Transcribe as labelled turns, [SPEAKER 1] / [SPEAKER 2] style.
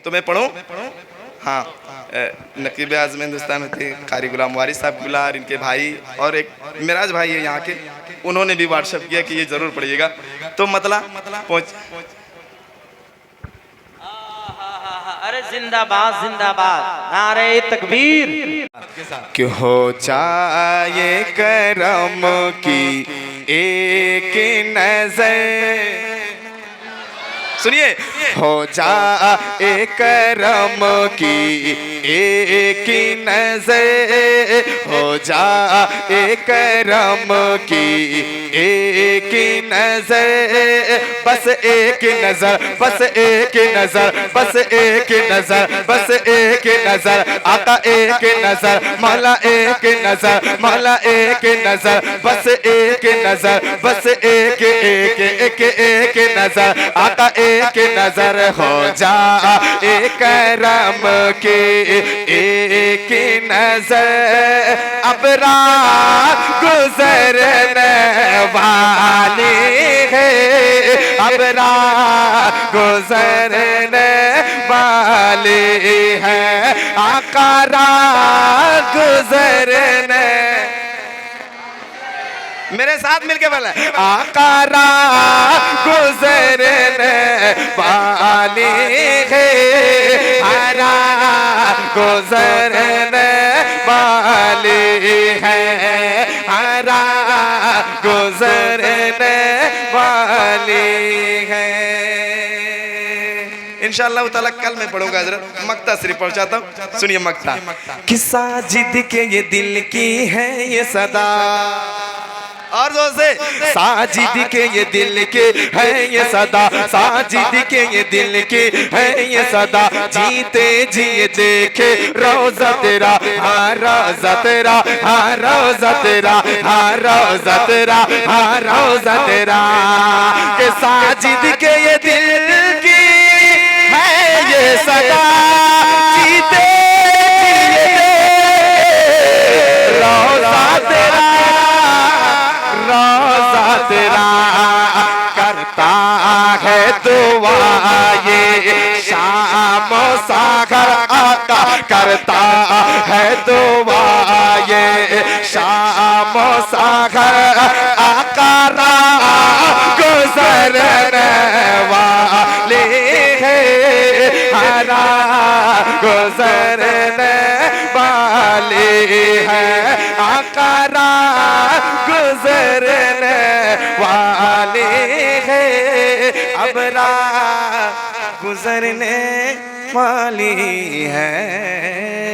[SPEAKER 1] तो मैं पढ़ूं? हाँ, नकीब आज़म हिंदुस्तान थे कारी गुलाम वारिस साहब क़िबला और इनके भाई और एक मिराज भाई है यहाँ के, उन्होंने भी व्हाट्सएप किया कि ये ज़रूर पढ़िएगा। तो मतलब पहुँच।
[SPEAKER 2] अरे जिंदाबाद जिंदाबाद, नारे तकबीर।
[SPEAKER 1] कि हो जाए करम की एक नजर, सुनिए, हो जाए करम की एक नजर, हो जाए करम की एक नजर, बस एक नजर, बस एक नजर, बस एक नजर, बस एक नजर, आका एक नजर, मौला एक नजर, मौला एक नजर, बस एक नजर, बस एक एक एक एक नजर, आका एक नजर, हो जा एक करम के एक नजर, अब रात गुजरने वाली है, अब रात गुजरने वाली है, आका रात गुजरने, मेरे साथ मिलके बोला, आका रात गुजरने वाली है, हरा गुजरने वाली है, हरा गुजरने वाली है। इंशाअल्लाह ताला कल मैं पढ़ूंगा हजरत। मक्ता सिर्फ पहुंचाता हूँ, सुनिए मक्ता। कि साजिद के ये दिल की है ये सदा, और जोर से, साजिद के ये दिल के है ये सदा, साजिद के ये दिल के है ये सदा, जीते जी देखे रोज़ा तेरा, हाँ रोज़ा तेरा, हाँ रोज़ा तेरा, हाँ रोज़ा तेरा, हाँ रोज़ा तेरा, के साजिद के ये दिल की है ये सदा, जीते रोज़ा तेरा, रोज़ा तेरा, करता है दुआ ये शाम सागर, आका करता है दुआ ये शाम सागर, आका रात गुजरने वाली है, हरा गुजरने वाली है, आका रात गुजरने वाली है, अब रात गुजरने वाली है।